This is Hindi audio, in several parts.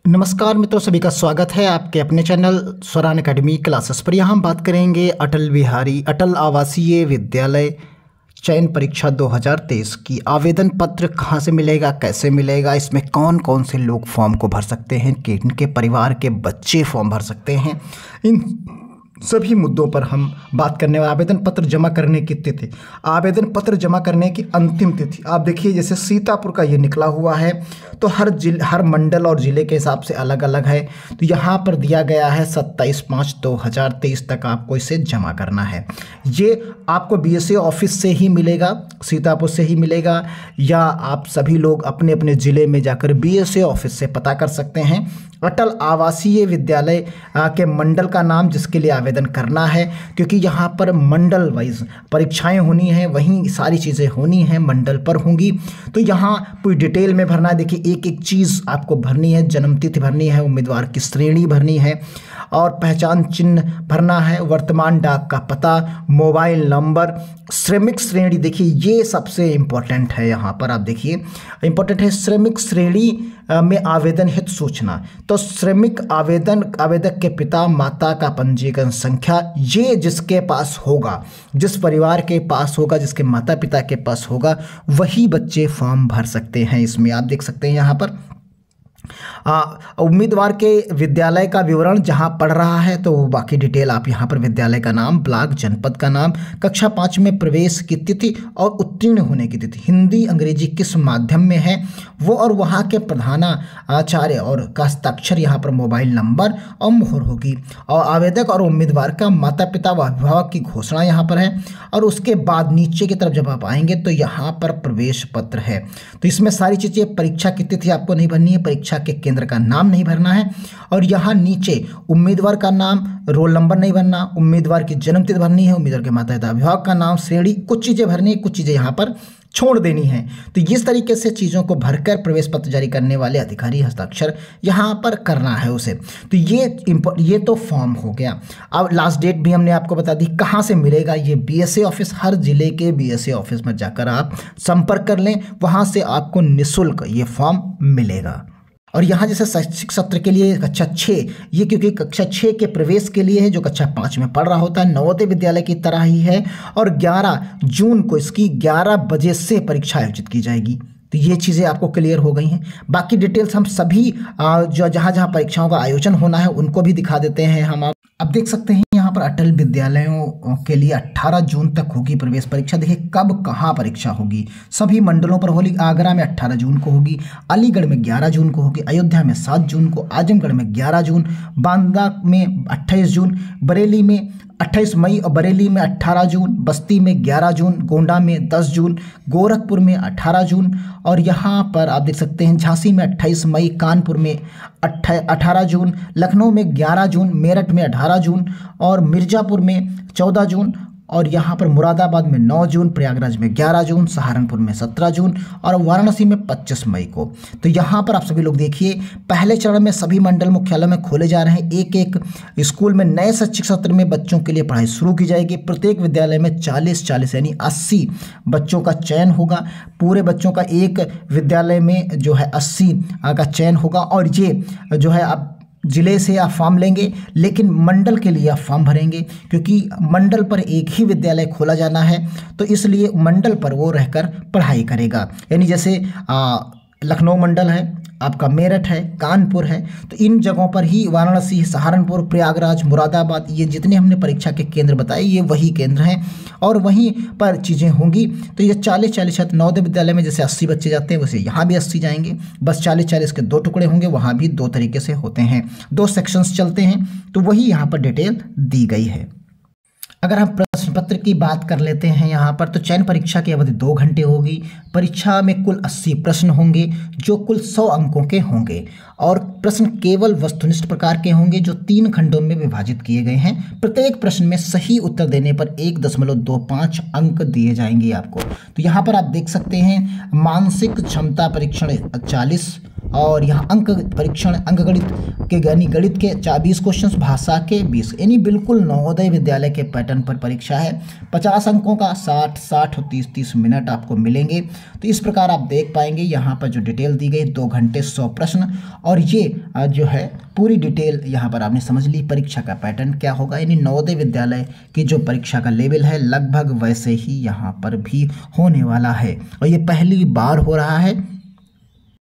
नमस्कार मित्रों, सभी का स्वागत है आपके अपने चैनल स्वरान एकेडमी क्लासेस पर। यहाँ हम बात करेंगे अटल आवासीय विद्यालय चयन परीक्षा 2023 की आवेदन पत्र कहाँ से मिलेगा, कैसे मिलेगा, इसमें कौन कौन से लोग फॉर्म को भर सकते हैं, किनके परिवार के बच्चे फॉर्म भर सकते हैं, इन सभी मुद्दों पर हम बात करने वाले। आवेदन पत्र जमा करने की तिथि, आवेदन पत्र जमा करने की अंतिम तिथि आप देखिए, जैसे सीतापुर का ये निकला हुआ है तो हर मंडल और ज़िले के हिसाब से अलग अलग है। तो यहाँ पर दिया गया है 27/5/2023 तक आपको इसे जमा करना है। ये आपको बीएसए ऑफिस से ही मिलेगा, सीतापुर से ही मिलेगा, या आप सभी लोग अपने अपने ज़िले में जाकर बीएसए ऑफिस से पता कर सकते हैं। अटल आवासीय विद्यालय के मंडल का नाम जिसके लिए आवेदन करना है, क्योंकि यहाँ पर मंडल वाइज परीक्षाएं होनी हैं, वहीं सारी चीज़ें होनी हैं मंडल पर होंगी। तो यहाँ पूरी डिटेल में भरना है। देखिए, एक एक चीज़ आपको भरनी है, जन्मतिथि भरनी है, उम्मीदवार की श्रेणी भरनी है और पहचान चिन्ह भरना है, वर्तमान डाक का पता, मोबाइल नंबर, श्रमिक श्रेणी। देखिए, ये सबसे इम्पोर्टेंट है। यहाँ पर आप देखिए इम्पोर्टेंट है श्रमिक श्रेणी में आवेदन हेतु सूचना। तो श्रमिक आवेदक के पिता माता का पंजीकरण संख्या, ये जिसके पास होगा, जिस परिवार के पास होगा, जिसके माता पिता के पास होगा, वही बच्चे फॉर्म भर सकते हैं। इसमें आप देख सकते हैं यहाँ पर उम्मीदवार के विद्यालय का विवरण जहां पढ़ रहा है तो वो बाकी डिटेल आप यहां पर विद्यालय का नाम, ब्लॉक, जनपद का नाम, कक्षा 5 में प्रवेश की तिथि और उत्तीर्ण होने की तिथि, हिंदी अंग्रेजी किस माध्यम में है वो, और वहां के प्रधानाचार्य और का हस्ताक्षर, यहाँ पर मोबाइल नंबर और मोहर होगी, और आवेदक और उम्मीदवार का माता पिता व अभिभावक की घोषणा यहाँ पर है। और उसके बाद नीचे की तरफ जब आप आएंगे तो यहाँ पर प्रवेश पत्र है। तो इसमें सारी चीज़ें, परीक्षा की तिथि आपको नहीं भरनी है, परीक्षा के केंद्र का नाम नहीं भरना है, और यहाँ नीचे उम्मीदवार का नाम, रोल नंबर नहीं भरना, उम्मीदवार की जन्मतिथि भरनी है, उम्मीदवार के माता पिता अभिभावक का नाम, श्रेणी, कुछ चीज़ें भरनी है, कुछ चीज़ें यहाँ पर छोड़ देनी है। तो इस तरीके से चीज़ों को भरकर प्रवेश पत्र जारी करने वाले अधिकारी हस्ताक्षर यहाँ पर करना है उसे। तो ये तो फॉर्म हो गया। अब लास्ट डेट भी हमने आपको बता दी। कहाँ से मिलेगा ये? बीएसए ऑफिस, हर जिले के बीएसए ऑफिस में जाकर आप संपर्क कर लें, वहाँ से आपको निःशुल्क ये फॉर्म मिलेगा। और यहाँ जैसे शैक्षिक सत्र के लिए कक्षा 6, ये क्योंकि कक्षा 6 के प्रवेश के लिए है, जो कक्षा 5 में पढ़ रहा होता है, नवोदय विद्यालय की तरह ही है। और 11 जून को इसकी 11 बजे से परीक्षा आयोजित की जाएगी। तो ये चीज़ें आपको क्लियर हो गई हैं। बाकी डिटेल्स हम सभी जो जहाँ परीक्षाओं का आयोजन होना है उनको भी दिखा देते हैं हम। अब देख सकते हैं यहाँ पर अटल विद्यालयों के लिए 18 जून तक होगी प्रवेश परीक्षा। देखिए कब कहाँ परीक्षा होगी। सभी मंडलों पर होगी। आगरा में 18 जून को होगी, अलीगढ़ में 11 जून को होगी, अयोध्या में 7 जून को, आजमगढ़ में 11 जून, बांदा में 28 जून, बरेली में 28 मई और बरेली में 18 जून, बस्ती में 11 जून, गोंडा में 10 जून, गोरखपुर में 18 जून, और यहाँ पर आप देख सकते हैं झांसी में 28 मई, कानपुर में 18 जून, लखनऊ में 11 जून, मेरठ में 18 जून और मिर्ज़ापुर में 14 जून, और यहाँ पर मुरादाबाद में 9 जून, प्रयागराज में 11 जून, सहारनपुर में 17 जून और वाराणसी में 25 मई को। तो यहाँ पर आप सभी लोग देखिए, पहले चरण में सभी मंडल मुख्यालय में खोले जा रहे हैं। एक एक स्कूल में नए शैक्षिक सत्र में बच्चों के लिए पढ़ाई शुरू की जाएगी। प्रत्येक विद्यालय में 40 यानी 80 बच्चों का चयन होगा। पूरे बच्चों का एक विद्यालय में जो है 80 का चयन होगा। और ये जो है आप जिले से आप फॉर्म लेंगे, लेकिन मंडल के लिए आप फॉर्म भरेंगे, क्योंकि मंडल पर एक ही विद्यालय खोला जाना है, तो इसलिए मंडल पर वो रहकर पढ़ाई करेगा। यानी जैसे लखनऊ मंडल है, आपका मेरठ है, कानपुर है, तो इन जगहों पर ही वाराणसी, सहारनपुर, प्रयागराज, मुरादाबाद, ये जितने हमने परीक्षा के केंद्र बताए ये वही केंद्र हैं और वहीं पर चीज़ें होंगी। तो ये 40 नवोदय विद्यालय में जैसे 80 बच्चे जाते हैं वैसे यहाँ भी 80 जाएंगे। बस 40 के 2 टुकड़े होंगे। वहाँ भी 2 तरीके से होते हैं, 2 सेक्शंस चलते हैं। तो वही यहाँ पर डिटेल दी गई है। अगर हम प्रश्न पत्र की बात कर लेते हैं यहाँ पर, तो चयन परीक्षा की अवधि 2 घंटे होगी। परीक्षा में कुल 80 प्रश्न होंगे जो कुल 100 अंकों के होंगे, और प्रश्न केवल वस्तुनिष्ठ प्रकार के होंगे जो 3 खंडों में विभाजित किए गए हैं। प्रत्येक प्रश्न में सही उत्तर देने पर 1.25 अंक दिए जाएंगे आपको। तो यहाँ पर आप देख सकते हैं मानसिक क्षमता परीक्षण 40, और यहाँ अंक परीक्षण अंकगणित के यानी गणित के 20 क्वेश्चंस, भाषा के 20, यानी बिल्कुल नवोदय विद्यालय के पैटर्न पर परीक्षा है। 50 अंकों का 60 और 30 मिनट आपको मिलेंगे। तो इस प्रकार आप देख पाएंगे यहाँ पर जो डिटेल दी गई, 2 घंटे 100 प्रश्न, और ये जो है पूरी डिटेल यहाँ पर आपने समझ ली। परीक्षा का पैटर्न क्या होगा, यानी नवोदय विद्यालय की जो परीक्षा का लेवल है लगभग वैसे ही यहाँ पर भी होने वाला है और ये पहली बार हो रहा है।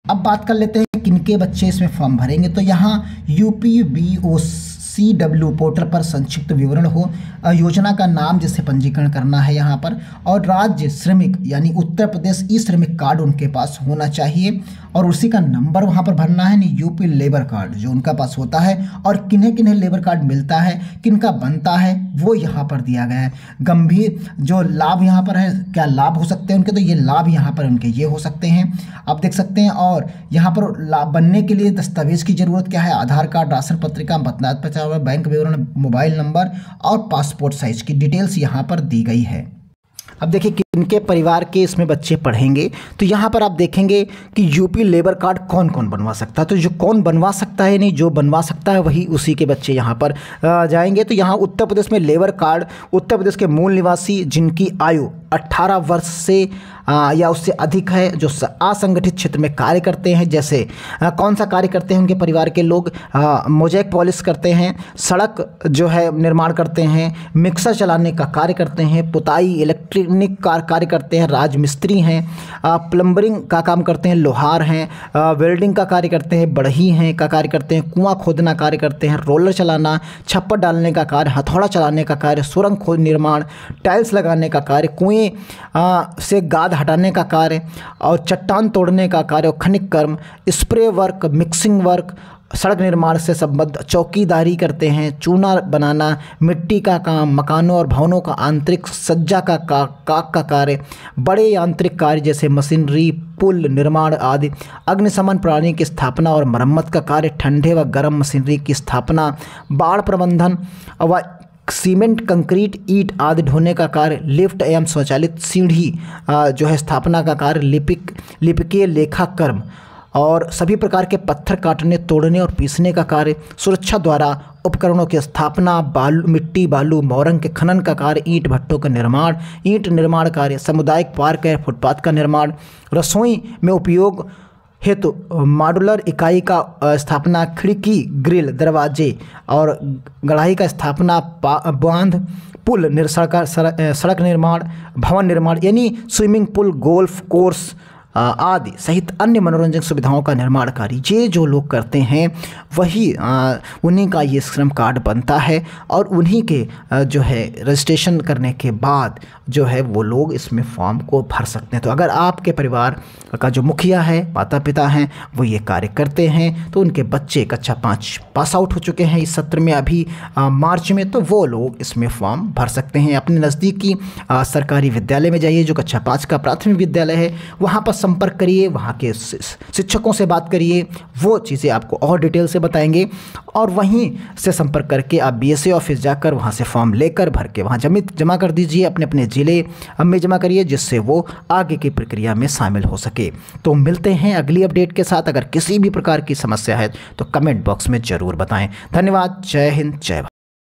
अब बात कर लेते हैं किनके बच्चे इसमें फॉर्म भरेंगे। तो यहाँ UPBOCW पोर्टल पर संक्षिप्त विवरण हो, योजना का नाम जिससे पंजीकरण करना है यहाँ पर, और राज्य श्रमिक यानी उत्तर प्रदेश ई श्रमिक कार्ड उनके पास होना चाहिए और उसी का नंबर वहाँ पर भरना है, नहीं यूपी लेबर कार्ड जो उनका पास होता है, और किन्हें किन्हें लेबर कार्ड मिलता है, किनका बनता है वो यहाँ पर दिया गया है। गंभीर जो लाभ यहाँ पर है, क्या लाभ हो सकते हैं उनके, तो ये लाभ यहाँ पर उनके ये हो सकते हैं, आप देख सकते हैं। और यहाँ पर लाभ बनने के लिए दस्तावेज की जरूरत क्या है, आधार कार्ड, राशन पत्रिका, मतदाता पहचान, बैंक विवरण, मोबाइल नंबर और पासपोर्ट साइज की डिटेल्स यहाँ पर दी गई है। अब देखिए किनके परिवार के इसमें बच्चे पढ़ेंगे, तो यहाँ पर आप देखेंगे कि यूपी लेबर कार्ड कौन कौन बनवा सकता है। तो जो कौन बनवा सकता है, नहीं जो बनवा सकता है वही उसी के बच्चे यहाँ पर जाएंगे। तो यहाँ उत्तर प्रदेश में लेबर कार्ड उत्तर प्रदेश के मूल निवासी जिनकी आयु 18 वर्ष से या उससे अधिक है, जो असंगठित क्षेत्र में कार्य करते हैं, जैसे कौन सा कार्य करते हैं उनके परिवार के लोग, मोज़ेक पॉलिश करते हैं, सड़क जो है निर्माण करते हैं, मिक्सर चलाने का कार्य करते हैं, पुताई इलेक्ट्रॉनिक कार्य करते हैं, राजमिस्त्री हैं, प्लम्बरिंग का काम करते हैं, लोहार हैं, वेल्डिंग का कार्य करते हैं, बढ़ई हैं का कार्य करते हैं, कुआं खोदना कार्य करते हैं, रोलर चलाना, छप्पर डालने का कार्य, हथौड़ा चलाने का कार्य, सुरंग खोद निर्माण, टाइल्स लगाने का कार्य, कुएं से गाद हटाने का कार्य और चट्टान तोड़ने का कार्य और खनिज कर्म, स्प्रे वर्क, मिक्सिंग वर्क, सड़क निर्माण से संबद्ध चौकीदारी करते हैं, चूना बनाना, मिट्टी का काम, मकानों और भवनों का आंतरिक सज्जा का कार्य, बड़े यांत्रिक कार्य जैसे मशीनरी, पुल निर्माण आदि, अग्निशमन प्रणाली की स्थापना और मरम्मत का कार्य, ठंडे व गर्म मशीनरी की स्थापना, बाढ़ प्रबंधन व सीमेंट, कंक्रीट, ईंट आदि ढोने का कार्य, लिफ्ट एवं स्वचालित सीढ़ी जो है स्थापना का कार्य, लिपिकीय लेखा कर्म और सभी प्रकार के पत्थर काटने, तोड़ने और पीसने का कार्य, सुरक्षा द्वारा उपकरणों की स्थापना, मिट्टी बालू मोरंग के खनन का कार्य, ईंट भट्टों का निर्माण, ईंट निर्माण कार्य, सामुदायिक पार्क या फुटपाथ का निर्माण, रसोई में उपयोग हेतु मॉड्यूलर इकाई का स्थापना, खिड़की, ग्रिल, दरवाजे और गढ़ाई का स्थापना, बांध, पुल, सड़क निर्माण, भवन निर्माण यानी स्विमिंग पूल, गोल्फ कोर्स आदि सहित अन्य मनोरंजन सुविधाओं का निर्माण कार्य, ये जो लोग करते हैं वही उन्हीं का ये श्रम कार्ड बनता है और उन्हीं के जो है रजिस्ट्रेशन करने के बाद जो है वो लोग इसमें फॉर्म को भर सकते हैं। तो अगर आपके परिवार का जो मुखिया है, माता पिता हैं, वो ये कार्य करते हैं तो उनके बच्चे कक्षा 5 पास आउट हो चुके हैं इस सत्र में अभी मार्च में, तो वो लोग इसमें फॉर्म भर सकते हैं। अपने नज़दीकी सरकारी विद्यालय में जाइए जो कक्षा 5 का प्राथमिक विद्यालय है, वहाँ पर संपर्क करिए, वहाँ के शिक्षकों से बात करिए, वो चीज़ें आपको और डिटेल से बताएंगे और वहीं से संपर्क करके आप BSA ऑफिस जाकर वहाँ से फॉर्म लेकर भर के वहाँ जमा कर दीजिए, अपने अपने ज़िले में जमा करिए जिससे वो आगे की प्रक्रिया में शामिल हो सके। तो मिलते हैं अगली अपडेट के साथ। अगर किसी भी प्रकार की समस्या है तो कमेंट बॉक्स में ज़रूर बताएं। धन्यवाद। जय हिंद, जय भारत।